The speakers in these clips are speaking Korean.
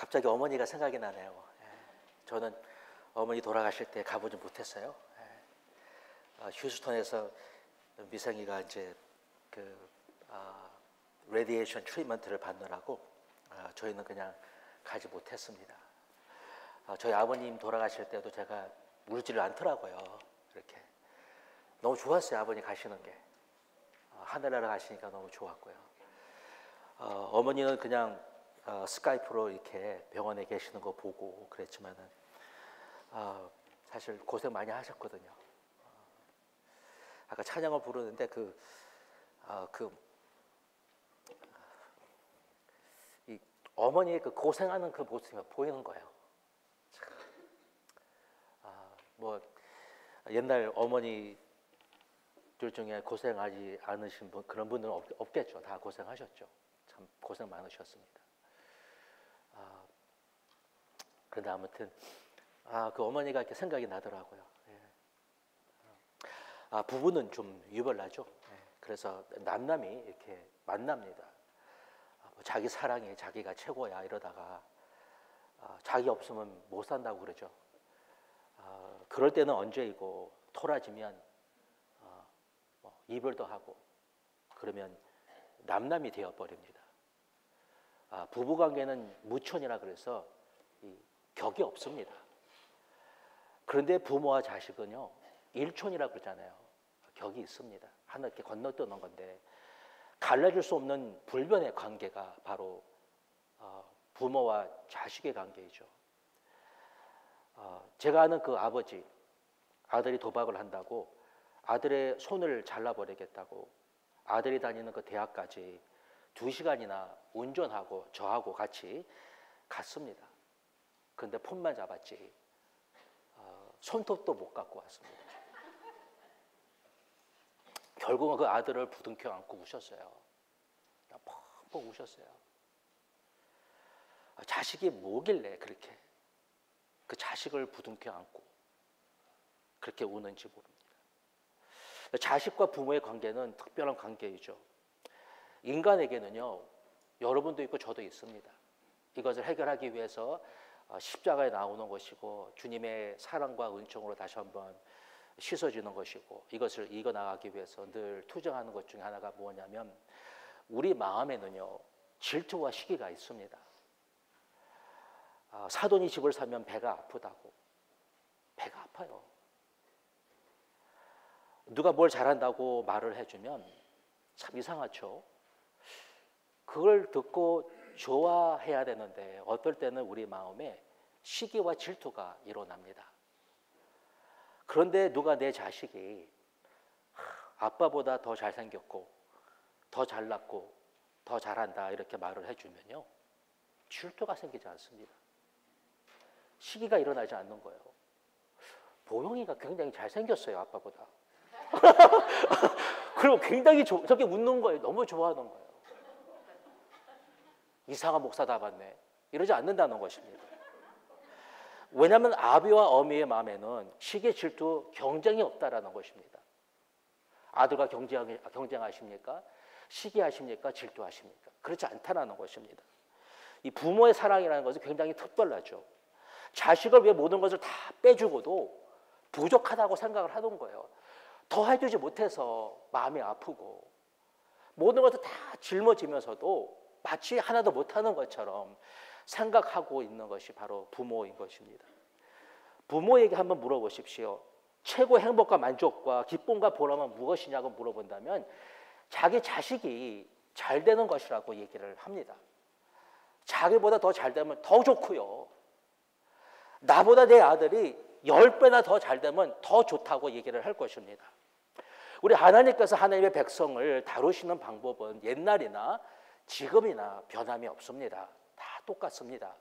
갑자기 어머니가 생각이 나네요. 저는 어머니 돌아가실 때 가보지 못했어요. 휴스턴에서 미생이가 이제 레디에이션 트리트먼트를 받느라고 저희는 그냥 가지 못했습니다. 저희 아버님 돌아가실 때도 제가 울지를 않더라고요. 이렇게 너무 좋았어요. 아버님 가시는 게 하늘나라 가시니까 너무 좋았고요. 어머니는 그냥 스카이프로 이렇게 병원에 계시는 거 보고 그랬지만은 사실 고생 많이 하셨거든요. 아까 찬양을 부르는데 이 어머니의 그 고생하는 그 모습이 보이는 거예요. 뭐 옛날 어머니들 중에 고생하지 않으신 분 그런 분들은 없겠죠. 다 고생하셨죠. 참 고생 많으셨습니다. 그런데 아무튼 그 어머니가 이렇게 생각이 나더라고요. 부부는 좀 유별나죠. 그래서 남남이 이렇게 만납니다. 자기 사랑이 자기가 최고야 이러다가 자기 없으면 못 산다고 그러죠. 그럴 때는 언제이고 토라지면 이별도 하고 그러면 남남이 되어버립니다. 부부관계는 무촌이라 그래서 격이 없습니다. 그런데 부모와 자식은요 일촌이라 그러잖아요. 격이 있습니다. 하늘께 건너뛰는 건데 갈라질 수 없는 불변의 관계가 바로 부모와 자식의 관계이죠. 제가 아는 그 아버지, 아들이 도박을 한다고 아들의 손을 잘라버리겠다고 아들이 다니는 그 대학까지 2시간이나 운전하고 저하고 같이 갔습니다. 그런데 폰만 잡았지 손톱도 못 갖고 왔습니다. 결국은 그 아들을 부둥켜 안고 우셨어요. 펑펑 우셨어요. 자식이 뭐길래 그렇게 그 자식을 부둥켜 안고 그렇게 우는지 모릅니다. 자식과 부모의 관계는 특별한 관계이죠. 인간에게는요 여러분도 있고 저도 있습니다. 이것을 해결하기 위해서 십자가에 나오는 것이고 주님의 사랑과 은총으로 다시 한번 씻어지는 것이고 이것을 이겨나가기 위해서 늘 투쟁하는 것 중에 하나가 뭐냐면 우리 마음에는요 질투와 시기가 있습니다. 사돈이 집을 사면 배가 아프다고. 배가 아파요. 누가 뭘 잘한다고 말을 해주면 참 이상하죠. 그걸 듣고 좋아해야 되는데 어떨 때는 우리 마음에 시기와 질투가 일어납니다. 그런데 누가 내 자식이 아빠보다 더 잘생겼고 더 잘났고 더 잘한다 이렇게 말을 해주면요 질투가 생기지 않습니다. 시기가 일어나지 않는 거예요. 보영이가 굉장히 잘생겼어요 아빠보다. 그리고 굉장히 저렇게 웃는 거예요. 너무 좋아하는 거예요. 이상한 목사 다 봤네. 이러지 않는다는 것입니다. 왜냐하면 아비와 어미의 마음에는 시기, 질투, 경쟁이 없다라는 것입니다. 아들과 경쟁하십니까? 시기하십니까? 질투하십니까? 그렇지 않다라는 것입니다. 이 부모의 사랑이라는 것은 굉장히 특별하죠. 자식을 위해 모든 것을 다 빼주고도 부족하다고 생각을 하던 거예요. 더 해주지 못해서 마음이 아프고 모든 것을 다 짊어지면서도 마치 하나도 못하는 것처럼 생각하고 있는 것이 바로 부모인 것입니다. 부모에게 한번 물어보십시오. 최고 행복과 만족과 기쁨과 보람은 무엇이냐고 물어본다면 자기 자식이 잘 되는 것이라고 얘기를 합니다. 자기보다 더 잘 되면 더 좋고요. 나보다 내 아들이 10배나 더 잘 되면 더 좋다고 얘기를 할 것입니다. 우리 하나님께서 하나님의 백성을 다루시는 방법은 옛날이나 지금이나 변함이 없습니다. 다 똑같습니다.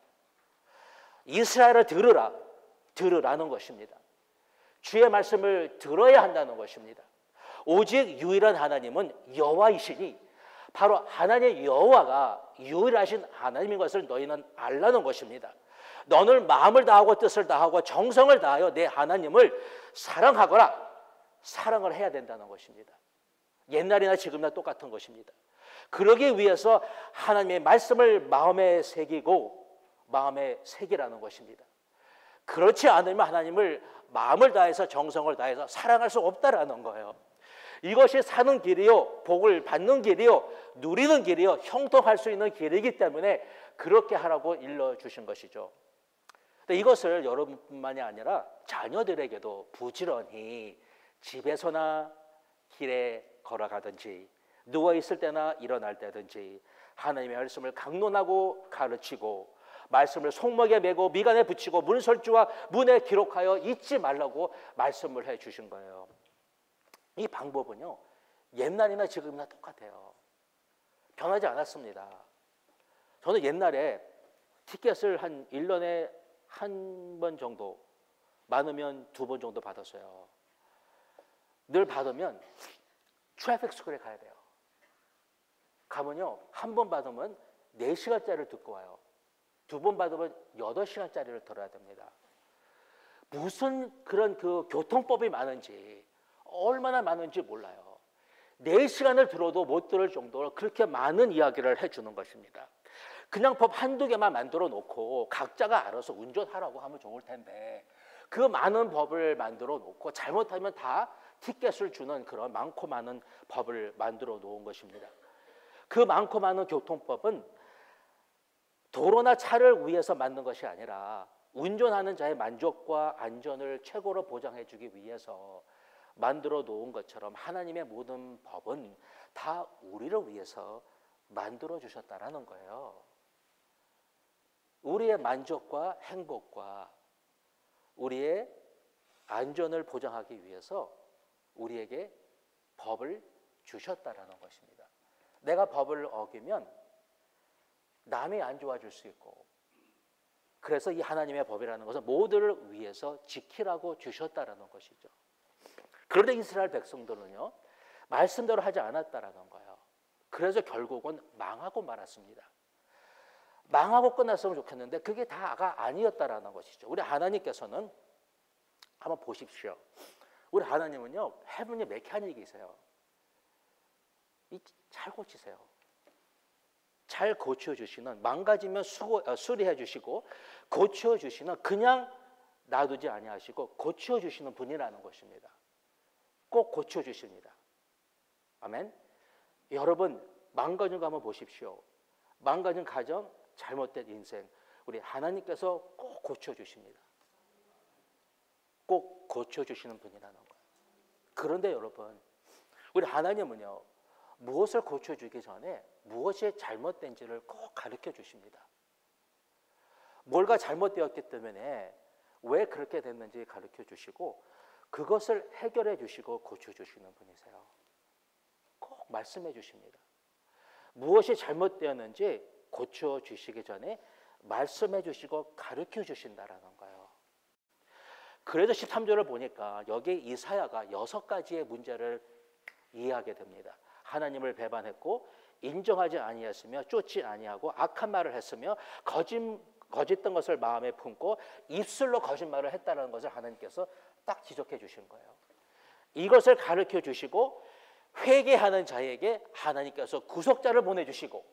이스라엘을 들으라는 것입니다. 주의 말씀을 들어야 한다는 것입니다. 오직 유일한 하나님은 여호와이시니 바로 하나님의 여호와가 유일하신 하나님인 것을 너희는 알라는 것입니다. 너는 마음을 다하고 뜻을 다하고 정성을 다하여 내 하나님을 사랑하거라. 사랑을 해야 된다는 것입니다. 옛날이나 지금이나 똑같은 것입니다. 그러기 위해서 하나님의 말씀을 마음에 새기고 마음의 색이라는 것입니다. 그렇지 않으면 하나님을 마음을 다해서 정성을 다해서 사랑할 수 없다라는 거예요. 이것이 사는 길이요, 복을 받는 길이요, 누리는 길이요, 형통할 수 있는 길이기 때문에 그렇게 하라고 일러주신 것이죠. 근데 이것을 여러분뿐만이 아니라 자녀들에게도 부지런히 집에서나 길에 걸어가든지 누워있을 때나 일어날 때든지 하나님의 말씀을 강론하고 가르치고 말씀을 손목에 메고 미간에 붙이고 문설주와 문에 기록하여 잊지 말라고 말씀을 해 주신 거예요. 이 방법은요, 옛날이나 지금이나 똑같아요. 변하지 않았습니다. 저는 옛날에 티켓을 한 1년에 한 번 정도, 많으면 2번 정도 받았어요. 늘 받으면 트래픽 스쿨에 가야 돼요. 가면요, 한 번 받으면 4시간짜리를 듣고 와요. 2번 받으면 8시간짜리를 들어야 됩니다. 무슨 그런 그 교통법이 많은지, 얼마나 많은지 몰라요. 4시간을 들어도 못 들을 정도로 그렇게 많은 이야기를 해주는 것입니다. 그냥 법 한두 개만 만들어 놓고 각자가 알아서 운전하라고 하면 좋을 텐데, 그 많은 법을 만들어 놓고 잘못하면 다 티켓을 주는 그런 많고 많은 법을 만들어 놓은 것입니다. 그 많고 많은 교통법은 도로나 차를 위해서 만든 것이 아니라 운전하는 자의 만족과 안전을 최고로 보장해 주기 위해서 만들어 놓은 것처럼 하나님의 모든 법은 다 우리를 위해서 만들어 주셨다라는 거예요. 우리의 만족과 행복과 우리의 안전을 보장하기 위해서 우리에게 법을 주셨다라는 것입니다. 내가 법을 어기면 남이 안 좋아질 수 있고, 그래서 이 하나님의 법이라는 것은 모두를 위해서 지키라고 주셨다라는 것이죠. 그런데 이스라엘 백성들은요, 말씀대로 하지 않았다라는 거예요. 그래서 결국은 망하고 말았습니다. 망하고 끝났으면 좋겠는데 그게 다가 아니었다라는 것이죠. 우리 하나님께서는 한번 보십시오. 우리 하나님은요, 해븐의 메카닉이세요. 잘 고치세요. 잘 고쳐주시는, 망가지면 수리해 주시고 고쳐주시는, 그냥 놔두지 아니하시고 고쳐주시는 분이라는 것입니다. 꼭 고쳐주십니다. 아멘. 여러분, 망가진 거 한번 보십시오. 망가진 가정, 잘못된 인생, 우리 하나님께서 꼭 고쳐주십니다. 꼭 고쳐주시는 분이라는 거예요. 그런데 여러분, 우리 하나님은요, 무엇을 고쳐주기 전에 무엇이 잘못된지를 꼭 가르쳐 주십니다. 뭘가 잘못되었기 때문에 왜 그렇게 됐는지 가르쳐 주시고 그것을 해결해 주시고 고쳐주시는 분이세요. 꼭 말씀해 주십니다. 무엇이 잘못되었는지 고쳐주시기 전에 말씀해 주시고 가르쳐 주신다라는 거예요. 그래서 13절을 보니까 여기 이사야가 6가지의 문제를 이해하게 됩니다. 하나님을 배반했고 인정하지 아니했으며 쫓지 아니하고 악한 말을 했으며 거짓된 것을 마음에 품고 입술로 거짓말을 했다는 것을 하나님께서 딱 지적해 주신 거예요. 이것을 가르쳐 주시고 회개하는 자에게 하나님께서 구속자를 보내주시고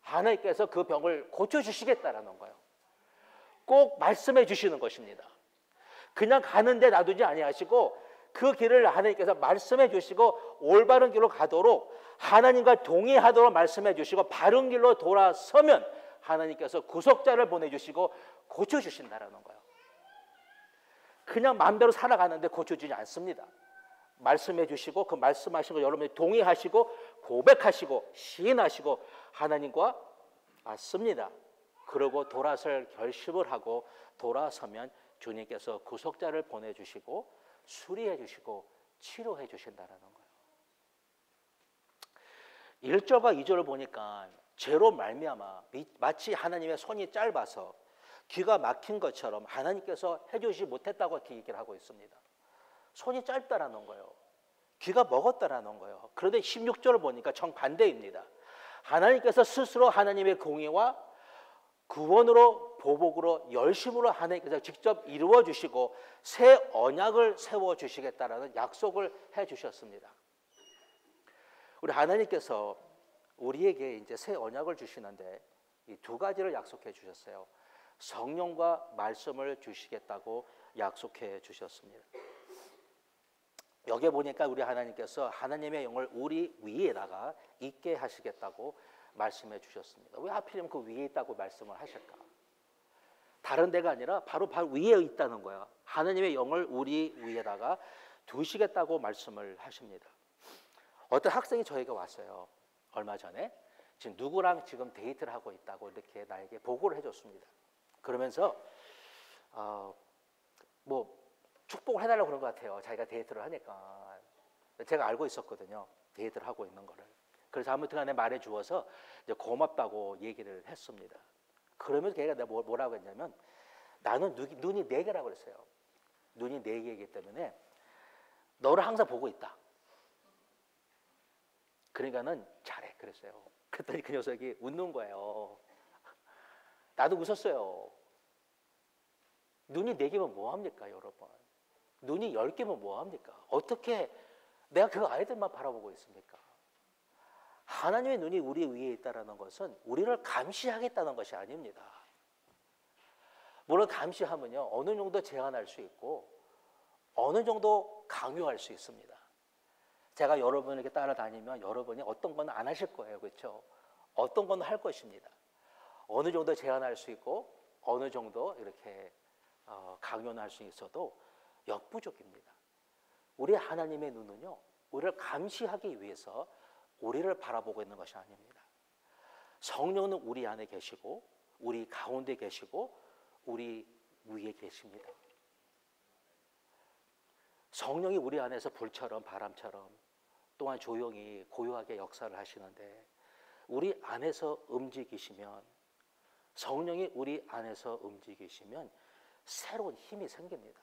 하나님께서 그 병을 고쳐주시겠다라는 거예요. 꼭 말씀해 주시는 것입니다. 그냥 가는데 놔두지 아니하시고 그 길을 하나님께서 말씀해 주시고 올바른 길로 가도록 하나님과 동의하도록 말씀해 주시고 바른 길로 돌아서면 하나님께서 구속자를 보내주시고 고쳐주신다라는 거예요. 그냥 마음대로 살아가는데 고쳐주지 않습니다. 말씀해 주시고 그 말씀하신 거 여러분이 동의하시고 고백하시고 시인하시고 하나님과 맞습니다. 그러고 돌아설 결심을 하고 돌아서면 주님께서 구속자를 보내주시고 수리해 주시고 치료해 주신다는 거예요. 1절과 2절을 보니까 죄로 말미암아 마치 하나님의 손이 짧아서 귀가 막힌 것처럼 하나님께서 해주지 못했다고 이렇게 얘기를 하고 있습니다. 손이 짧다라는 거예요. 귀가 먹었다라는 거예요. 그런데 16절을 보니까 정반대입니다. 하나님께서 스스로 하나님의 공의와 구원으로 보복으로 열심으로 하나님께서 직접 이루어 주시고 새 언약을 세워 주시겠다라는 약속을 해 주셨습니다. 우리 하나님께서 우리에게 이제 새 언약을 주시는데 이 2가지를 약속해 주셨어요. 성령과 말씀을 주시겠다고 약속해 주셨습니다. 여기에 보니까 우리 하나님께서 하나님의 영을 우리 위에다가 있게 하시겠다고 말씀해 주셨습니다. 왜 하필이면 그 위에 있다고 말씀을 하실까? 다른 데가 아니라 바로 위에 있다는 거야. 하나님의 영을 우리 위에다가 두시겠다고 말씀을 하십니다. 어떤 학생이 저에게 왔어요. 얼마 전에 지금 누구랑 지금 데이트를 하고 있다고 이렇게 나에게 보고를 해줬습니다. 그러면서 뭐 축복을 해달라고 그런 것 같아요. 자기가 데이트를 하니까. 제가 알고 있었거든요. 데이트를 하고 있는 거를. 그래서 아무튼 간에 말해 주어서 이제 고맙다고 얘기를 했습니다. 그러면서 걔가 내가 뭐라고 했냐면 나는 눈이 네 개라고 그랬어요. 눈이 네 개이기 때문에 너를 항상 보고 있다. 그러니까는 잘해 그랬어요. 그랬더니 그 녀석이 웃는 거예요. 나도 웃었어요. 눈이 네 개면 뭐합니까 여러분? 눈이 10개면 뭐합니까? 어떻게 내가 그 아이들만 바라보고 있습니까? 하나님의 눈이 우리 위에 있다는 것은 우리를 감시하겠다는 것이 아닙니다. 물론 감시하면요 어느 정도 제한할 수 있고 어느 정도 강요할 수 있습니다. 제가 여러분에게 따라다니면 여러분이 어떤 건 안 하실 거예요. 그렇죠? 어떤 건 할 것입니다. 어느 정도 제한할 수 있고 어느 정도 이렇게 강요는 할 수 있어도 역부족입니다. 우리 하나님의 눈은요 우리를 감시하기 위해서 우리를 바라보고 있는 것이 아닙니다. 성령은 우리 안에 계시고 우리 가운데 계시고 우리 위에 계십니다. 성령이 우리 안에서 불처럼 바람처럼 또한 조용히 고요하게 역사를 하시는데 우리 안에서 움직이시면 성령이 우리 안에서 움직이시면 새로운 힘이 생깁니다.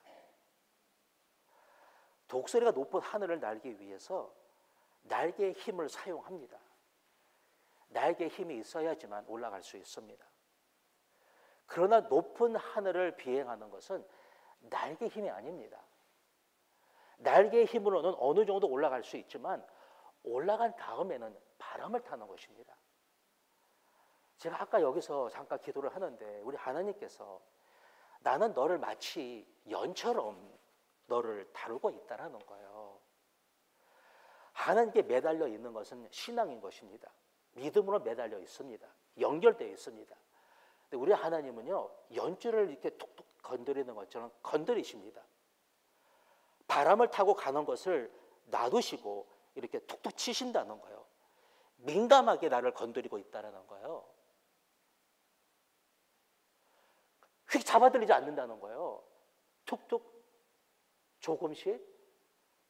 독수리가 높은 하늘을 날기 위해서 날개의 힘을 사용합니다. 날개의 힘이 있어야지만 올라갈 수 있습니다. 그러나 높은 하늘을 비행하는 것은 날개의 힘이 아닙니다. 날개의 힘으로는 어느 정도 올라갈 수 있지만 올라간 다음에는 바람을 타는 것입니다. 제가 아까 여기서 잠깐 기도를 하는데 우리 하나님께서 나는 너를 마치 연처럼 너를 다루고 있다라는 거예요. 하나님께 매달려 있는 것은 신앙인 것입니다. 믿음으로 매달려 있습니다. 연결되어 있습니다. 근데 우리 하나님은요 연줄을 이렇게 툭툭 건드리는 것처럼 건드리십니다. 바람을 타고 가는 것을 놔두시고 이렇게 툭툭 치신다는 거예요. 민감하게 나를 건드리고 있다는 거예요. 휙 잡아들이지 않는다는 거예요. 툭툭 조금씩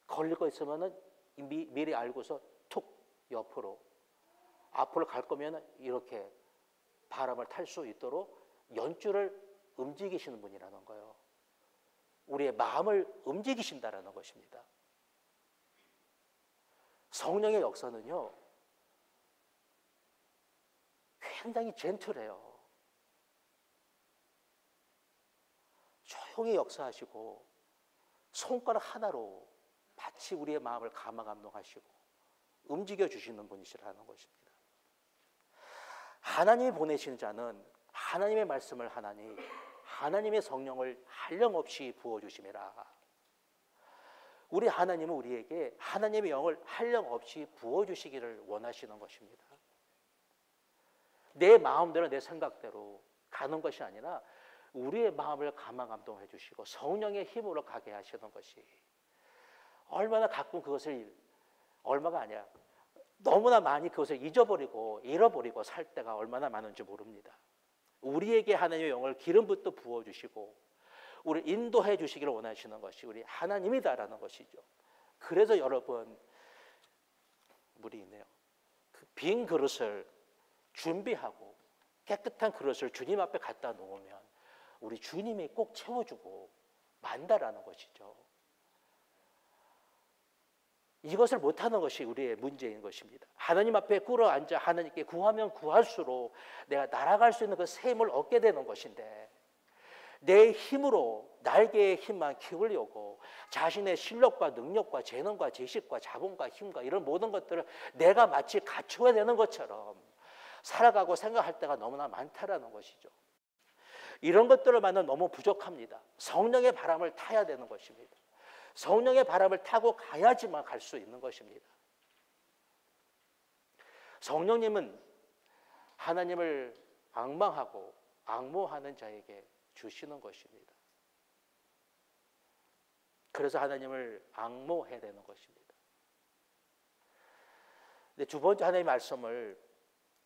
걸릴 거 있으면 미리 알고서 툭 옆으로 앞으로 갈 거면 이렇게 바람을 탈 수 있도록 연줄을 움직이시는 분이라는 거예요. 우리의 마음을 움직이신다라는 것입니다. 성령의 역사는요 굉장히 젠틀해요. 조용히 역사하시고 손가락 하나로 마치 우리의 마음을 감화감동하시고 움직여 주시는 분이시라는 것입니다. 하나님이 보내신 자는 하나님의 말씀을 하나니 하나님의 성령을 한량없이 부어주심이라. 우리 하나님은 우리에게 하나님의 영을 한량없이 부어주시기를 원하시는 것입니다. 내 마음대로 내 생각대로 가는 것이 아니라 우리의 마음을 감화감동해 주시고 성령의 힘으로 가게 하시는 것이 얼마나 가끔 그것을 얼마가 아니야 너무나 많이 그것을 잊어버리고 잃어버리고 살 때가 얼마나 많은지 모릅니다. 우리에게 하나님의 영을 기름부터 부어주시고 우리를 인도해 주시기를 원하시는 것이 우리 하나님이다라는 것이죠. 그래서 여러분 물이 있네요. 그 빈 그릇을 준비하고 깨끗한 그릇을 주님 앞에 갖다 놓으면 우리 주님이 꼭 채워주고 만다라는 것이죠. 이것을 못하는 것이 우리의 문제인 것입니다. 하나님 앞에 꿇어앉아 하나님께 구하면 구할수록 내가 날아갈 수 있는 그 셈을 얻게 되는 것인데 내 힘으로 날개의 힘만 키우려고 자신의 실력과 능력과 재능과 지식과 자본과 힘과 이런 모든 것들을 내가 마치 갖춰야 되는 것처럼 살아가고 생각할 때가 너무나 많다라는 것이죠. 이런 것들을만은 너무 부족합니다. 성령의 바람을 타야 되는 것입니다. 성령의 바람을 타고 가야지만 갈 수 있는 것입니다. 성령님은 하나님을 앙망하고 앙모하는 자에게 주시는 것입니다. 그래서 하나님을 앙모해야 되는 것입니다. 근데 두 번째 하나님의 말씀을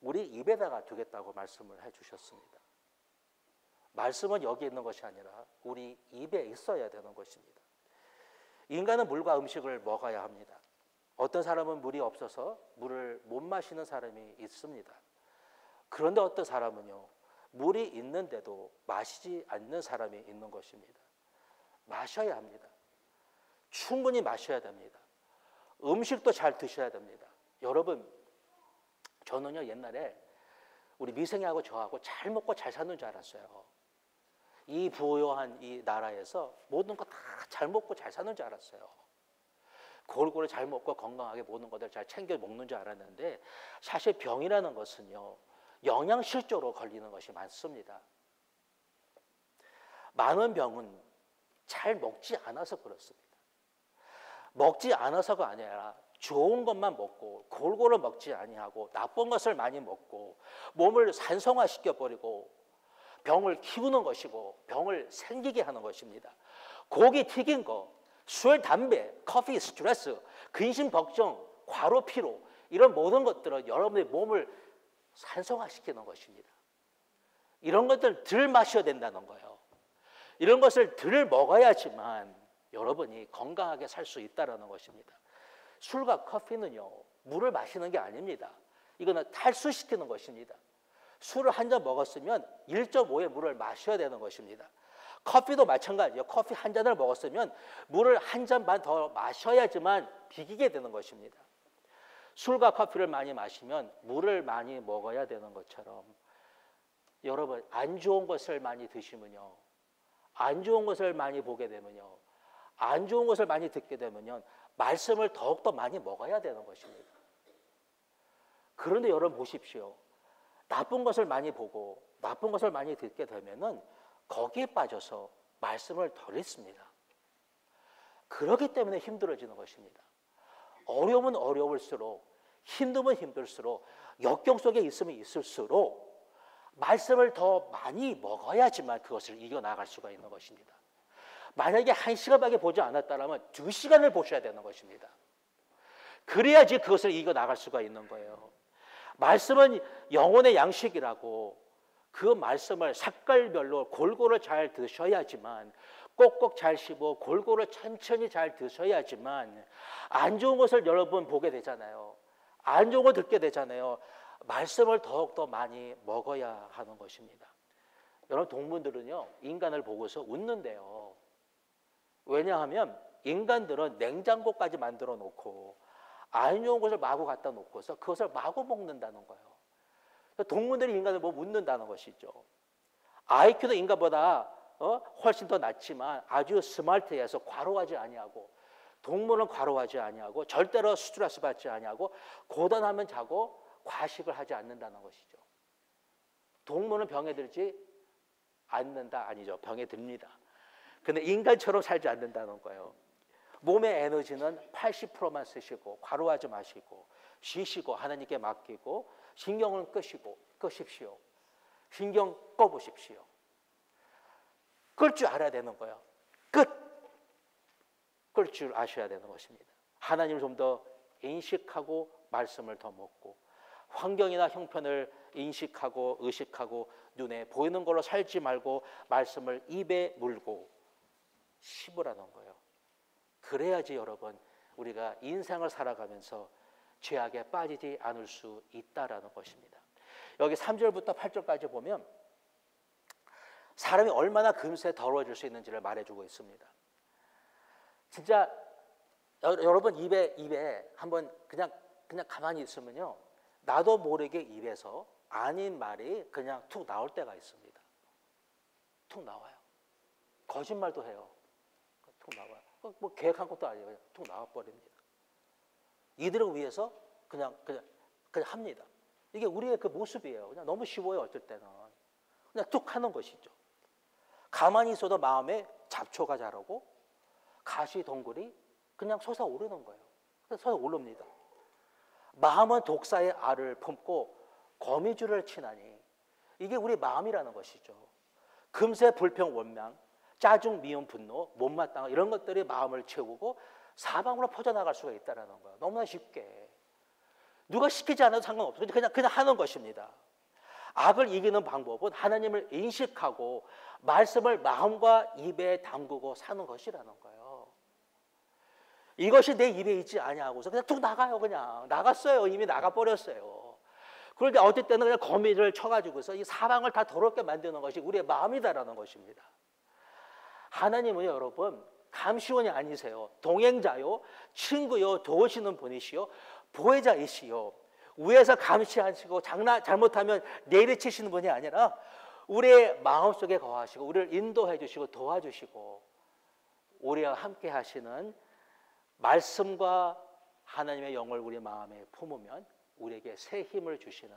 우리 입에다가 두겠다고 말씀을 해주셨습니다. 말씀은 여기 있는 것이 아니라 우리 입에 있어야 되는 것입니다. 인간은 물과 음식을 먹어야 합니다. 어떤 사람은 물이 없어서 물을 못 마시는 사람이 있습니다. 그런데 어떤 사람은요, 물이 있는데도 마시지 않는 사람이 있는 것입니다. 마셔야 합니다. 충분히 마셔야 됩니다. 음식도 잘 드셔야 됩니다. 여러분, 저는요 옛날에 우리 미생이하고 저하고 잘 먹고 잘 사는 줄 알았어요. 이 부유한 이 나라에서 모든 거 다 잘 먹고 잘 사는 줄 알았어요. 골고루 잘 먹고 건강하게 모든 것들 잘 챙겨 먹는 줄 알았는데, 사실 병이라는 것은요 영양실조로 걸리는 것이 많습니다. 많은 병은 잘 먹지 않아서 그렇습니다. 먹지 않아서가 아니라 좋은 것만 먹고 골고루 먹지 아니하고 나쁜 것을 많이 먹고 몸을 산성화시켜버리고 병을 키우는 것이고 병을 생기게 하는 것입니다. 고기 튀긴 거, 술, 담배, 커피, 스트레스, 근심, 걱정, 과로, 피로, 이런 모든 것들은 여러분의 몸을 산성화시키는 것입니다. 이런 것들 덜 마셔야 된다는 거예요. 이런 것을 덜 먹어야지만 여러분이 건강하게 살 수 있다는 것입니다. 술과 커피는요 물을 마시는 게 아닙니다. 이거는 탈수시키는 것입니다. 술을 한 잔 먹었으면 1.5의 물을 마셔야 되는 것입니다. 커피도 마찬가지예요. 커피 한 잔을 먹었으면 물을 한 잔 반 더 마셔야지만 비기게 되는 것입니다. 술과 커피를 많이 마시면 물을 많이 먹어야 되는 것처럼, 여러분 안 좋은 것을 많이 드시면요, 안 좋은 것을 많이 보게 되면요, 안 좋은 것을 많이 듣게 되면요, 말씀을 더욱더 많이 먹어야 되는 것입니다. 그런데 여러분 보십시오. 나쁜 것을 많이 보고 나쁜 것을 많이 듣게 되면은 거기에 빠져서 말씀을 덜 읽습니다. 그렇기 때문에 힘들어지는 것입니다. 어려움은 어려울수록, 힘듦은 힘들수록, 역경 속에 있으면 있을수록 말씀을 더 많이 먹어야지만 그것을 이겨나갈 수가 있는 것입니다. 만약에 1시간밖에 보지 않았다면 2시간을 보셔야 되는 것입니다. 그래야지 그것을 이겨나갈 수가 있는 거예요. 말씀은 영혼의 양식이라고, 그 말씀을 색깔별로 골고루 잘 드셔야지만, 꼭꼭 잘 씹어 골고루 천천히 잘 드셔야지만 안 좋은 것을 여러분 보게 되잖아요. 안 좋은 걸 듣게 되잖아요. 말씀을 더욱더 많이 먹어야 하는 것입니다. 여러분 동물들은요 인간을 보고서 웃는데요. 왜냐하면 인간들은 냉장고까지 만들어 놓고 안 좋은 것을 마구 갖다 놓고서 그것을 마구 먹는다는 거예요. 동물들이 인간을 보고 웃는다는 것이죠. IQ도 인간보다 훨씬 더 낮지만 아주 스마트해서 과로하지 아니하고, 동물은 과로하지 아니하고 절대로 스트레스 받지 아니하고 고단하면 자고 과식을 하지 않는다는 것이죠. 동물은 병에 들지 않는다 아니죠. 병에 듭니다. 근데 인간처럼 살지 않는다는 거예요. 몸의 에너지는 80%만 쓰시고 과로하지 마시고 쉬시고 하나님께 맡기고 신경은 끄십시오. 신경 꺼보십시오. 끌 줄 알아야 되는 거예요. 끌 줄 아셔야 되는 것입니다. 하나님을 좀 더 인식하고 말씀을 더 먹고, 환경이나 형편을 인식하고 의식하고 눈에 보이는 걸로 살지 말고 말씀을 입에 물고 씹으라는 거예요. 그래야지 여러분 우리가 인생을 살아가면서 죄악에 빠지지 않을 수 있다라는 것입니다. 여기 3절부터 8절까지 보면 사람이 얼마나 금세 더러워질 수 있는지를 말해주고 있습니다. 진짜 여러분 입에 한번 그냥 가만히 있으면요, 나도 모르게 입에서 아닌 말이 그냥 툭 나올 때가 있습니다. 툭 나와요. 거짓말도 해요. 툭 나와요. 뭐 계획한 것도 아니에요. 그냥 툭 나와버립니다. 이들을 위해서 그냥 합니다. 이게 우리의 그 모습이에요. 그냥 너무 쉬워요. 어쩔 때는 그냥 툭 하는 것이죠. 가만히 있어도 마음에 잡초가 자라고 가시 덩굴이 그냥 솟아오르는 거예요. 솟아오릅니다. 마음은 독사의 알을 품고 거미줄을 치나니 이게 우리 마음이라는 것이죠. 금세 불평 원망, 짜증 미움 분노, 못마땅 이런 것들이 마음을 채우고 사방으로 퍼져나갈 수가 있다는 거예요. 너무나 쉽게. 누가 시키지 않아도 상관없어요. 그냥 하는 것입니다. 악을 이기는 방법은 하나님을 인식하고 말씀을 마음과 입에 담그고 사는 것이라는 거예요. 이것이 내 입에 있지 아니하고서 그냥 툭 나가요. 그냥 나갔어요. 이미 나가버렸어요. 그런데 어떨 때는 그냥 거미를 쳐가지고서 이 사방을 다 더럽게 만드는 것이 우리의 마음이다라는 것입니다. 하나님은 여러분 감시원이 아니세요. 동행자요, 친구요, 도우시는 분이시요, 보혜자이시요. 위에서 감시하시고 잘못하면 내리치시는 분이 아니라 우리의 마음속에 거하시고 우리를 인도해 주시고 도와주시고 우리와 함께 하시는 말씀과 하나님의 영을 우리 마음에 품으면 우리에게 새 힘을 주시는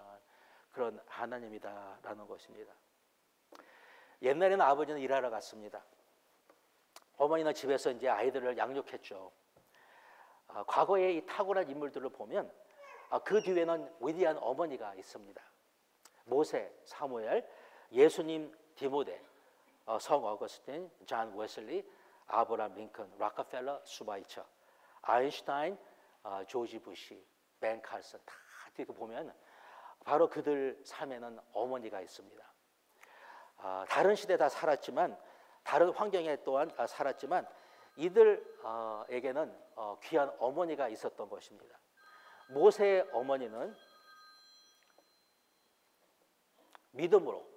그런 하나님이다라는 것입니다. 옛날에는 아버지는 일하러 갔습니다. 어머니는 집에서 이제 아이들을 양육했죠. 과거의 이 탁월한 인물들을 보면 그 뒤에는 위대한 어머니가 있습니다. 모세, 사무엘, 예수님, 디모데, 성 어거스틴, 존 웨슬리, 아브라함 링컨, 락커펠러, 수바이처, 아인슈타인, 조지 부시, 벤 칼슨 다 이렇게 보면 바로 그들 삶에는 어머니가 있습니다. 다른 시대 다 살았지만 다른 환경에 또한 살았지만 이들에게는 귀한 어머니가 있었던 것입니다. 모세의 어머니는 믿음으로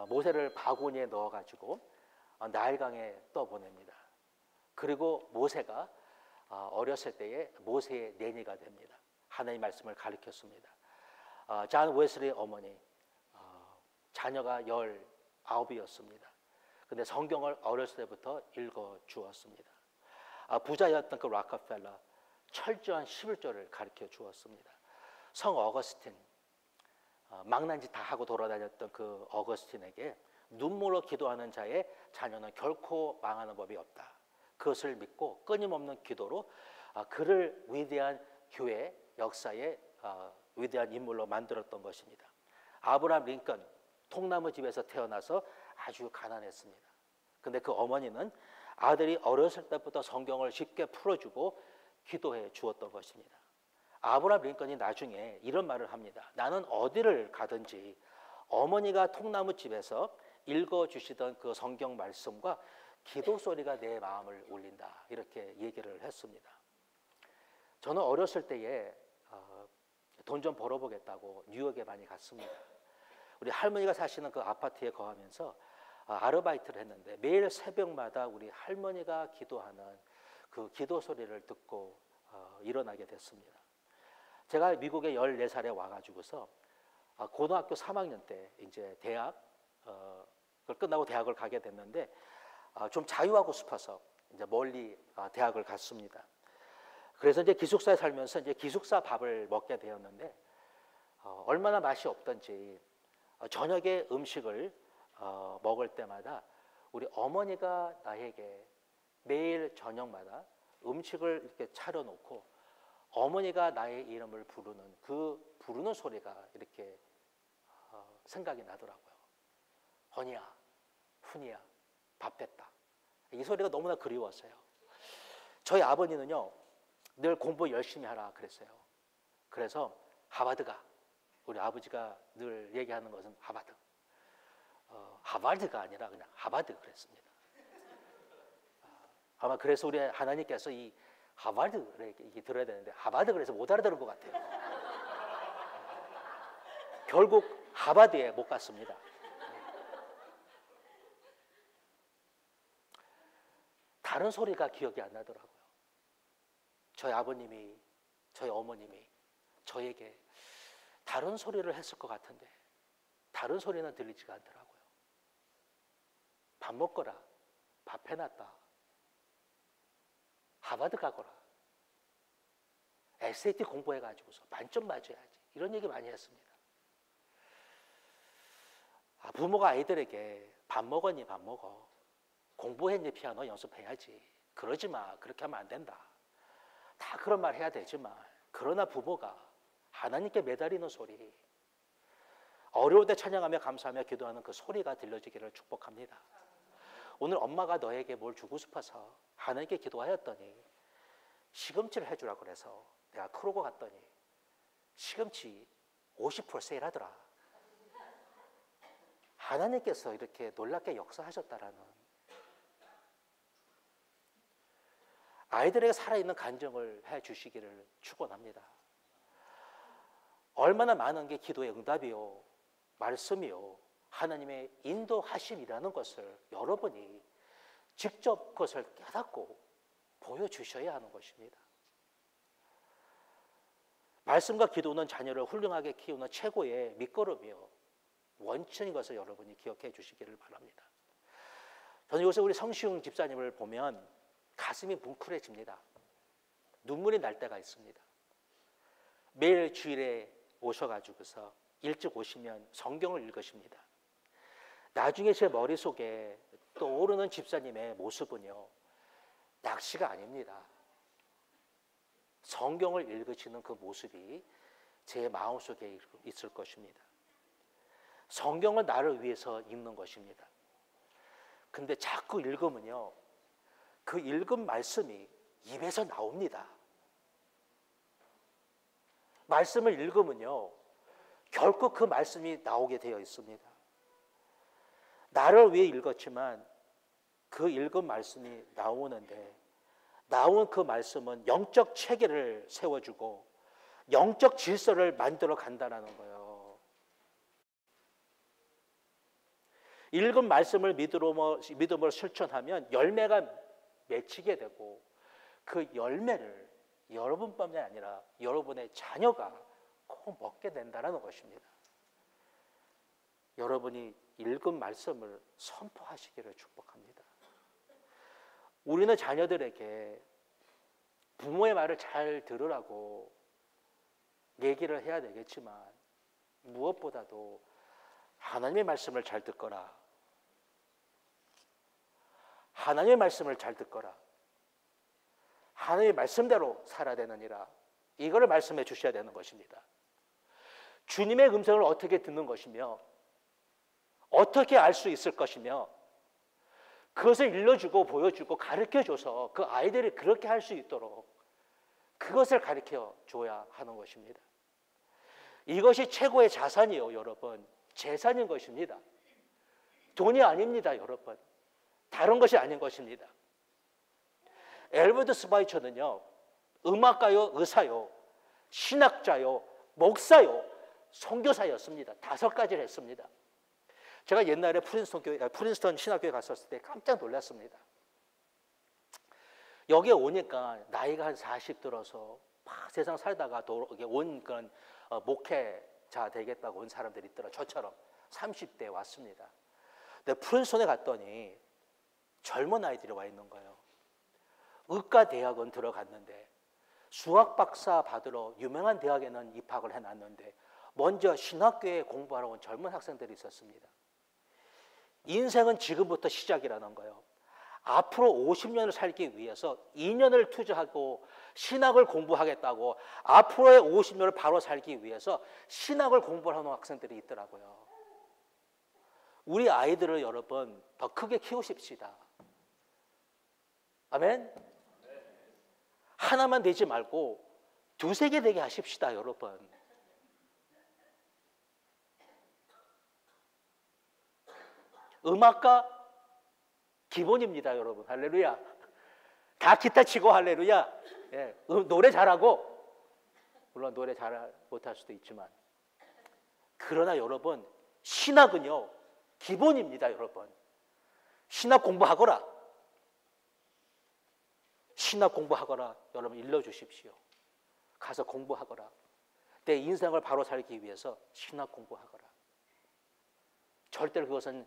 모세를 바구니에 넣어가지고 나일강에 떠보냅니다. 그리고 모세가 어렸을 때에 모세의 내니가 됩니다. 하나님의 말씀을 가르쳤습니다. 존 웨슬리의 어머니 자녀가 19이었습니다. 근데 성경을 어렸을 때부터 읽어 주었습니다. 부자였던 그 락커펠러 철저한 11조를 가르쳐 주었습니다. 성 어거스틴 망난짓 다 하고 돌아다녔던 그 어거스틴에게 눈물로 기도하는 자의 자녀는 결코 망하는 법이 없다. 그것을 믿고 끊임없는 기도로 그를 위대한 교회 역사의 위대한 인물로 만들었던 것입니다. 아브라함 링컨 통나무 집에서 태어나서 아주 가난했습니다. 근데 그 어머니는 아들이 어렸을 때부터 성경을 쉽게 풀어주고 기도해 주었던 것입니다. 아브라함 링컨이 나중에 이런 말을 합니다. 나는 어디를 가든지 어머니가 통나무 집에서 읽어주시던 그 성경 말씀과 기도 소리가 내 마음을 울린다. 이렇게 얘기를 했습니다. 저는 어렸을 때에 돈 좀 벌어보겠다고 뉴욕에 많이 갔습니다. 우리 할머니가 사시는 그 아파트에 거하면서 아르바이트를 했는데 매일 새벽마다 우리 할머니가 기도하는 그 기도 소리를 듣고 일어나게 됐습니다. 제가 미국에 14살에 와가지고서 고등학교 3학년 때 이제 대학을 끝나고 대학을 가게 됐는데 좀 자유하고 싶어서 이제 멀리 대학을 갔습니다. 그래서 이제 기숙사에 살면서 이제 기숙사 밥을 먹게 되었는데 얼마나 맛이 없던지 저녁에 음식을 먹을 때마다 우리 어머니가 나에게 매일 저녁마다 음식을 이렇게 차려놓고 어머니가 나의 이름을 부르는 그 부르는 소리가 이렇게 생각이 나더라고요. 허니야, 훈이야, 밥 됐다. 이 소리가 너무나 그리웠어요. 저희 아버님은요 늘 공부 열심히 하라 그랬어요. 그래서 하버드가 우리 아버지가 늘 얘기하는 것은 하버드. 하버드가 아니라 그냥 하버드 그랬습니다. 아마 그래서 우리 하나님께서 이 하버드를 이렇게 들어야 되는데 하버드 그래서 못 알아들은 것 같아요. 결국 하버드에 못 갔습니다. 다른 소리가 기억이 안 나더라고요. 저희 아버님이, 저희 어머님이 저에게 다른 소리를 했을 것 같은데 다른 소리는 들리지가 않더라고요. 밥 먹거라, 밥 해놨다, 하버드 가거라, SAT 공부해가지고서 만점 맞아야지 이런 얘기 많이 했습니다. 부모가 아이들에게 밥 먹었니? 밥 먹어. 공부했니? 피아노 연습해야지. 그러지 마. 그렇게 하면 안 된다. 다 그런 말 해야 되지만, 그러나 부모가 하나님께 매달리는 소리, 어려울 때 찬양하며 감사하며 기도하는 그 소리가 들려지기를 축복합니다. 오늘 엄마가 너에게 뭘 주고 싶어서 하나님께 기도하였더니 시금치를 해주라고 그래서 내가 크로고 갔더니 시금치 50% 세일하더라. 하나님께서 이렇게 놀랍게 역사하셨다라는, 아이들에게 살아있는 간증을 해주시기를 축원합니다. 얼마나 많은 게 기도의 응답이요, 말씀이요, 하나님의 인도하심이라는 것을 여러분이 직접 그것을 깨닫고 보여주셔야 하는 것입니다. 말씀과 기도는 자녀를 훌륭하게 키우는 최고의 밑거름이요, 원천인 것을 여러분이 기억해 주시기를 바랍니다. 저는 요새 우리 성시웅 집사님을 보면 가슴이 뭉클해집니다. 눈물이 날 때가 있습니다. 매일 주일에 오셔가지고서 일찍 오시면 성경을 읽으십니다. 나중에 제 머릿속에 떠오르는 집사님의 모습은요, 낚시가 아닙니다. 성경을 읽으시는 그 모습이 제 마음속에 있을 것입니다. 성경을 나를 위해서 읽는 것입니다. 근데 자꾸 읽으면요, 그 읽은 말씀이 입에서 나옵니다. 말씀을 읽으면요, 결국 그 말씀이 나오게 되어 있습니다. 나를 위해 읽었지만 그 읽은 말씀이 나오는데, 나온 그 말씀은 영적 체계를 세워주고 영적 질서를 만들어 간다는 거예요. 읽은 말씀을 믿음으로 실천하면 열매가 맺히게 되고, 그 열매를 여러분뿐만 아니라 여러분의 자녀가 꼭 먹게 된다는 것입니다. 여러분이 읽은 말씀을 선포하시기를 축복합니다. 우리는 자녀들에게 부모의 말을 잘 들으라고 얘기를 해야 되겠지만, 무엇보다도 하나님의 말씀을 잘 듣거라, 하나님의 말씀을 잘 듣거라, 하나님의 말씀대로 살아야 되느니라, 이거를 말씀해 주셔야 되는 것입니다. 주님의 음성을 어떻게 듣는 것이며, 어떻게 알 수 있을 것이며, 그것을 일러주고 보여주고 가르쳐줘서 그 아이들이 그렇게 할 수 있도록 그것을 가르쳐 줘야 하는 것입니다. 이것이 최고의 자산이요, 여러분. 재산인 것입니다. 돈이 아닙니다, 여러분. 다른 것이 아닌 것입니다. 엘버드 스바이처는요, 음악가요, 의사요, 신학자요, 목사요, 선교사였습니다. 5가지를 했습니다. 제가 옛날에 프린스턴 신학교에 갔었을 때 깜짝 놀랐습니다. 여기에 오니까 나이가 한 40 들어서 막 세상 살다가 온 그런 목회자 되겠다고 온 사람들이 있더라. 저처럼 30대에 왔습니다. 근데 프린스턴에 갔더니 젊은 아이들이 와 있는 거예요. 의과대학원 들어갔는데 수학 박사 받으러 유명한 대학에는 입학을 해놨는데 먼저 신학교에 공부하러 온 젊은 학생들이 있었습니다. 인생은 지금부터 시작이라는 거예요. 앞으로 50년을 살기 위해서 2년을 투자하고 신학을 공부하겠다고 앞으로의 50년을 바로 살기 위해서 신학을 공부하는 학생들이 있더라고요. 우리 아이들을 여러분 더 크게 키우십시다. 아멘? 하나만 되지 말고 2, 3개 되게 하십시다, 여러분. 음악가 기본입니다, 여러분. 할렐루야. 다 기타 치고 할렐루야. 예, 노래 잘하고, 물론 노래 잘 못할 수도 있지만, 그러나 여러분 신학은요 기본입니다, 여러분. 신학 공부하거라. 신학 공부하거라. 여러분 일러주십시오. 가서 공부하거라. 내 인생을 바로 살기 위해서 신학 공부하거라. 절대로 그것은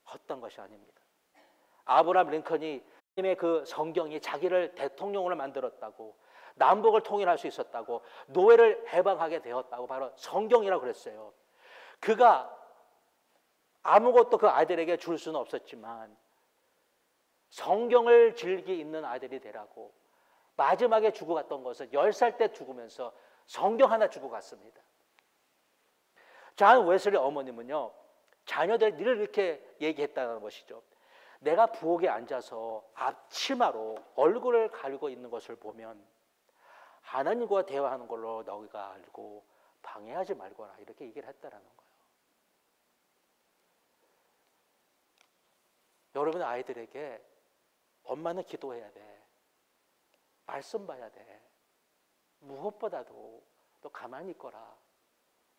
헛된 것이 아닙니다. 아브라함 링컨이 하나님의 그 성경이 자기를 대통령으로 만들었다고, 남북을 통일할 수 있었다고, 노예를 해방하게 되었다고 바로 성경이라고 그랬어요. 그가 아무것도 그 아들에게 줄 수는 없었지만 성경을 즐기 읽는 아들이 되라고 마지막에 주고 갔던 것은 10살 때 죽으면서 성경 하나 주고 갔습니다. 존 웨슬리 어머님은요, 자녀들 늘 이렇게 얘기했다는 것이죠. 내가 부엌에 앉아서 앞치마로 얼굴을 가리고 있는 것을 보면 하나님과 대화하는 걸로 너희가 알고 방해하지 말거라, 이렇게 얘기를 했다라는 거예요. 여러분 아이들에게 엄마는 기도해야 돼, 말씀 봐야 돼, 무엇보다도 너 가만히 있거라,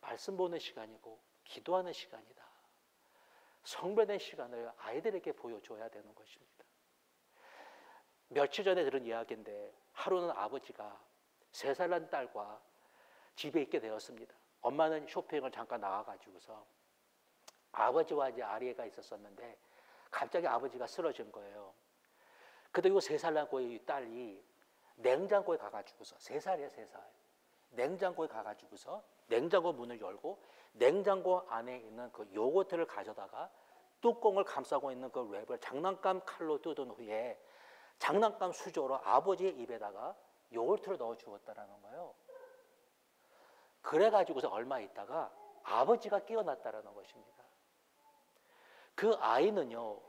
말씀 보는 시간이고 기도하는 시간이다, 성별된 시간을 아이들에게 보여줘야 되는 것입니다. 며칠 전에 들은 이야기인데, 하루는 아버지가 3살 난 딸과 집에 있게 되었습니다. 엄마는 쇼핑을 잠깐 나가가지고서 아버지와 이제 아리에가 있었었는데 갑자기 아버지가 쓰러진 거예요. 그리고 3살 난 이 딸이 냉장고에 가가지고서, 3살이에요, 3살. 냉장고에 가가지고서 냉장고 문을 열고 냉장고 안에 있는 그 요거트를 가져다가 뚜껑을 감싸고 있는 그 랩을 장난감 칼로 뜯은 후에 장난감 수저로 아버지의 입에다가 요거트를 넣어 주었다라는 거예요. 그래가지고서 얼마 있다가 아버지가 깨어났다라는 것입니다. 그 아이는요,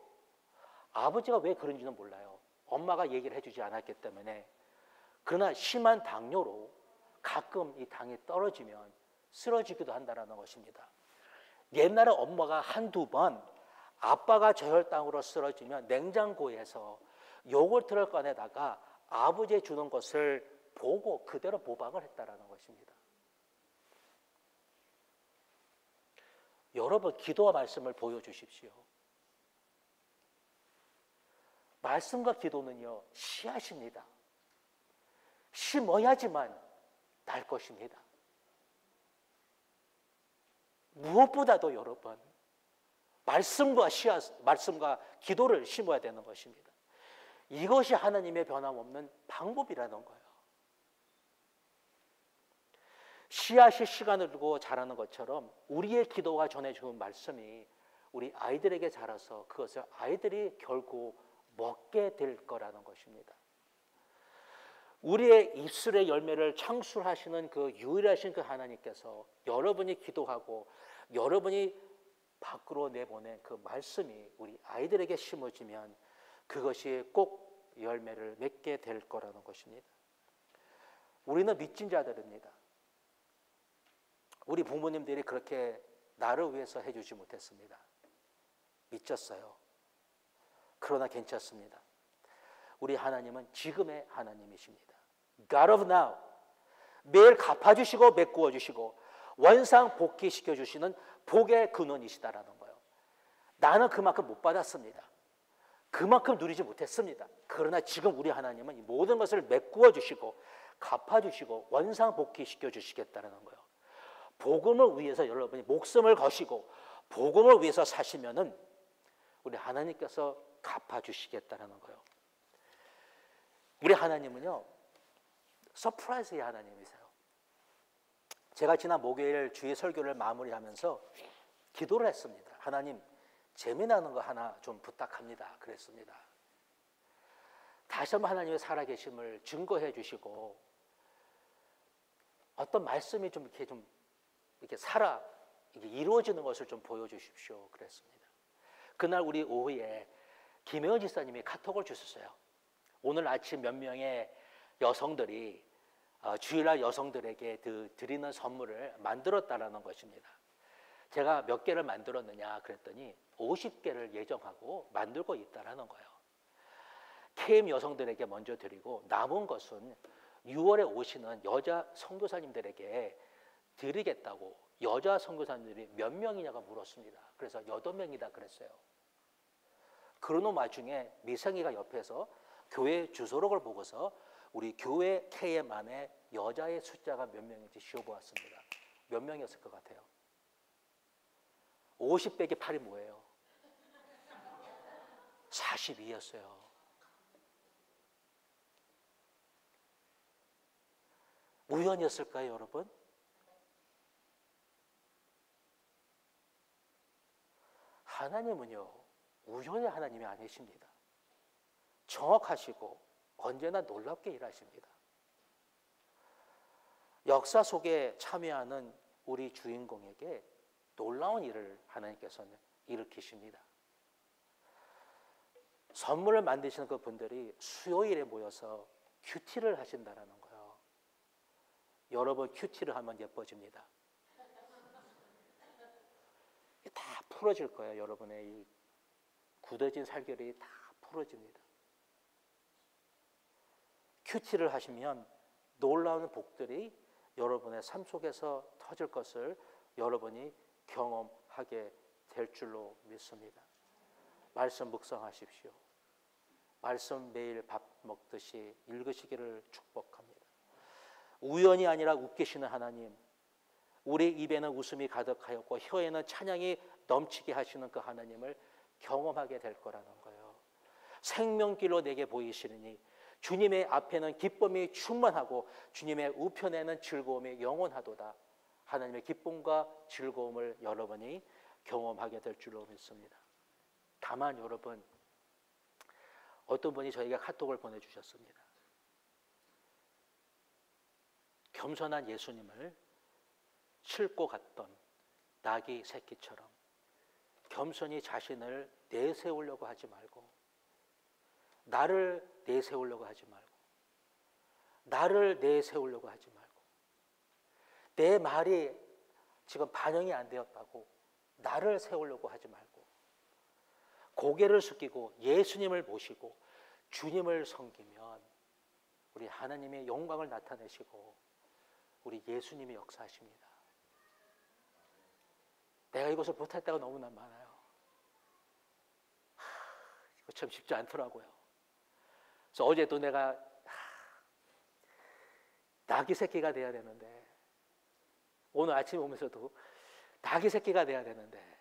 아버지가 왜 그런지는 몰라요. 엄마가 얘기를 해주지 않았기 때문에. 그러나 심한 당뇨로 가끔 이 당이 떨어지면 쓰러지기도 한다는 것입니다. 옛날에 엄마가 한두 번 아빠가 저혈당으로 쓰러지면 냉장고에서 요거트를 꺼내다가 아버지에 주는 것을 보고 그대로 모방을 했다는 것입니다. 여러분, 기도와 말씀을 보여주십시오. 말씀과 기도는요, 씨앗입니다. 심어야지만 날 것입니다. 무엇보다도 여러분, 말씀과 씨앗, 말씀과 기도를 심어야 되는 것입니다. 이것이 하나님의 변함없는 방법이라는 거예요. 씨앗이 시간을 두고 자라는 것처럼 우리의 기도가 전해주는 말씀이 우리 아이들에게 자라서 그것을 아이들이 결국 먹게 될 거라는 것입니다. 우리의 입술의 열매를 창출하시는 그 유일하신 그 하나님께서 여러분이 기도하고 여러분이 밖으로 내보낸 그 말씀이 우리 아이들에게 심어지면 그것이 꼭 열매를 맺게 될 거라는 것입니다. 우리는 믿진 자들입니다. 우리 부모님들이 그렇게 나를 위해서 해주지 못했습니다. 미쳤어요. 그러나 괜찮습니다. 우리 하나님은 지금의 하나님이십니다. God of now. 매일 갚아주시고 메꾸어주시고 원상 복귀시켜주시는 복의 근원이시다라는 거예요. 나는 그만큼 못 받았습니다. 그만큼 누리지 못했습니다. 그러나 지금 우리 하나님은 이 모든 것을 메꾸어주시고 갚아주시고 원상 복귀시켜주시겠다는 거예요. 복음을 위해서 여러분이 목숨을 거시고 복음을 위해서 사시면은 우리 하나님께서 갚아주시겠다는 거예요. 우리 하나님은요, 서프라이즈의 하나님이세요. 제가 지난 목요일 주일 설교를 마무리하면서 기도를 했습니다. 하나님, 재미나는 거 하나 좀 부탁합니다. 그랬습니다. 다시 한번 하나님의 살아계심을 증거해 주시고 어떤 말씀이 좀 이렇게 이게 이루어지는 것을 좀 보여주십시오. 그랬습니다. 그날 우리 오후에 김혜원 지사님이 카톡을 주셨어요. 오늘 아침 몇 명의 여성들이 주일날 여성들에게 드리는 선물을 만들었다라는 것입니다. 제가 몇 개를 만들었느냐 그랬더니 50개를 예정하고 만들고 있다라는 거예요. KM 여성들에게 먼저 드리고 남은 것은 6월에 오시는 여자 선교사님들에게 드리겠다고 여자 선교사님들이 몇 명이냐고 물었습니다. 그래서 8명이다 그랬어요. 그러는 와중에 미성이가 옆에서 교회 주소록을 보고서 우리 교회 KM 안에 여자의 숫자가 몇 명인지 쉬어보았습니다. 몇 명이었을 것 같아요? 50 빼기 8이 뭐예요? 42였어요. 우연이었을까요, 여러분? 하나님은요, 우연의 하나님이 아니십니다. 정확하시고 언제나 놀랍게 일하십니다. 역사 속에 참여하는 우리 주인공에게 놀라운 일을 하나님께서는 일으키십니다. 선물을 만드시는 그 분들이 수요일에 모여서 큐티를 하신다는 거예요. 여러분 큐티를 하면 예뻐집니다. 다 풀어질 거예요. 여러분의 이 굳어진 살결이 다 풀어집니다. 큐티를 하시면 놀라운 복들이 여러분의 삶 속에서 터질 것을 여러분이 경험하게 될 줄로 믿습니다. 말씀 묵상하십시오. 말씀 매일 밥 먹듯이 읽으시기를 축복합니다. 우연이 아니라 웃기시는 하나님, 우리 입에는 웃음이 가득하였고 혀에는 찬양이 넘치게 하시는 그 하나님을 경험하게 될 거라는 거예요. 생명길로 내게 보이시느니 주님의 앞에는 기쁨이 충만하고 주님의 우편에는 즐거움이 영원하도다. 하나님의 기쁨과 즐거움을 여러분이 경험하게 될 줄로 믿습니다. 다만 여러분, 어떤 분이 저에게 카톡을 보내주셨습니다. 겸손한 예수님을 싣고 갔던 나귀 새끼처럼 겸손히 자신을 내세우려고 하지 말고, 나를 내세우려고 하지 말고, 나를 내세우려고 하지 말고, 내 말이 지금 반영이 안 되었다고 나를 세우려고 하지 말고, 고개를 숙이고 예수님을 모시고 주님을 섬기면 우리 하나님의 영광을 나타내시고 우리 예수님이 역사하십니다. 내가 이것을 못할 때가 너무나 많아요. 이거 참 쉽지 않더라고요. 그래서 어제도 내가 나귀 새끼가 돼야 되는데, 오늘 아침에 오면서도 나귀 새끼가 돼야 되는데,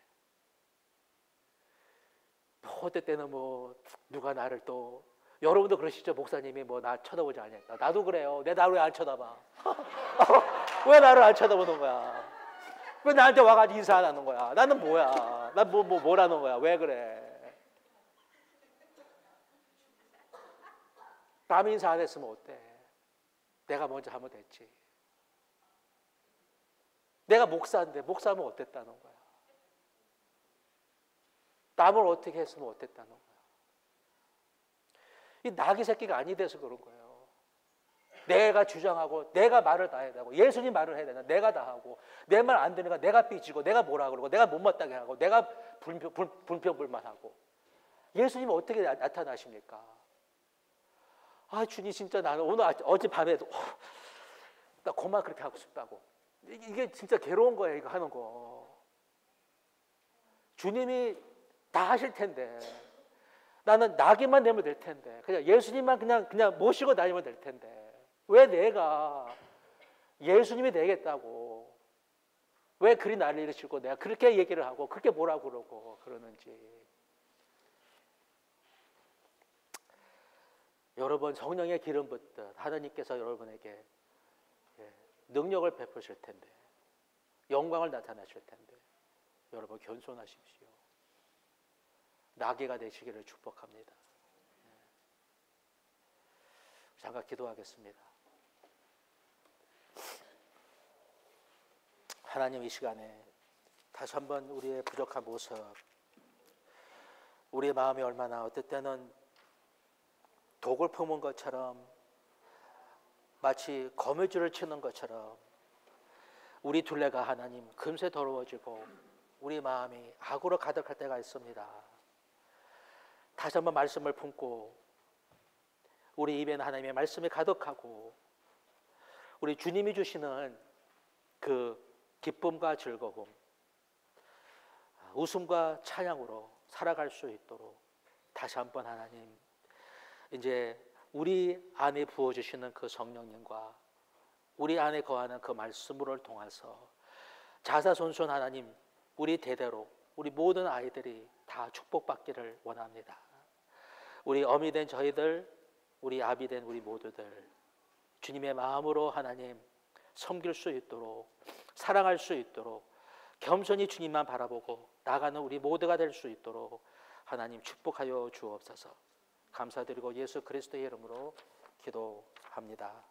어떨 때는 뭐 누가 나를 또, 여러분도 그러시죠? 목사님이 뭐 나 쳐다보지 않을까? 나도 그래요. 내 나를 왜 안 쳐다봐? 왜 나를 안 쳐다보는 거야? 왜 나한테 와가지고 인사 안 하는 거야? 나는 뭐야? 난 뭐라는 거야? 왜 그래? 남 인사 안 했으면 어때? 내가 먼저 하면 됐지. 내가 목사인데 목사하면 어땠다는 거야? 남을 어떻게 했으면 어땠다는 거야? 이 나귀 새끼가 아니 돼서 그런 거예요. 내가 주장하고 내가 말을 다 해야 되고 예수님 말을 해야 되나 내가 다 하고, 내 말 안 되니까 내가 삐지고 내가 뭐라 그러고 내가 못마땅해 하고 내가 불평불만하고. 예수님은 어떻게 나타나십니까? 아, 주님 진짜 나는 오늘 어젯밤에도 나 그만 그렇게 하고 싶다고. 이게 진짜 괴로운 거예요, 이거 하는 거. 주님이 다 하실 텐데 나는 나귀만 내면 될 텐데, 그냥 예수님만 그냥 모시고 다니면 될 텐데, 왜 내가 예수님이 되겠다고 왜 그리 나를 이르시고 내가 그렇게 얘기를 하고 그렇게 뭐라고 그러고 그러는지. 여러분, 성령의 기름 붓듯 하나님께서 여러분에게 능력을 베푸실 텐데, 영광을 나타내실 텐데, 여러분 겸손하십시오. 나귀가 되시기를 축복합니다. 잠깐 기도하겠습니다. 하나님, 이 시간에 다시 한번 우리의 부족한 모습, 우리의 마음이 얼마나 어떨 때는 독을 품은 것처럼, 마치 거미줄을 치는 것처럼 우리 둘레가 하나님 금세 더러워지고 우리 마음이 악으로 가득할 때가 있습니다. 다시 한번 말씀을 품고 우리 입에는 하나님의 말씀이 가득하고 우리 주님이 주시는 그 기쁨과 즐거움, 웃음과 찬양으로 살아갈 수 있도록 다시 한번 하나님, 이제 우리 안에 부어주시는 그 성령님과 우리 안에 거하는 그 말씀을 통해서 자사손손 하나님, 우리 대대로 우리 모든 아이들이 다 축복받기를 원합니다. 우리 어미 된 저희들, 우리 아비 된 우리 모두들 주님의 마음으로 하나님 섬길 수 있도록, 사랑할 수 있도록 겸손히 주님만 바라보고 나가는 우리 모두가 될 수 있도록 하나님 축복하여 주옵소서. 감사드리고 예수 그리스도의 이름으로 기도합니다.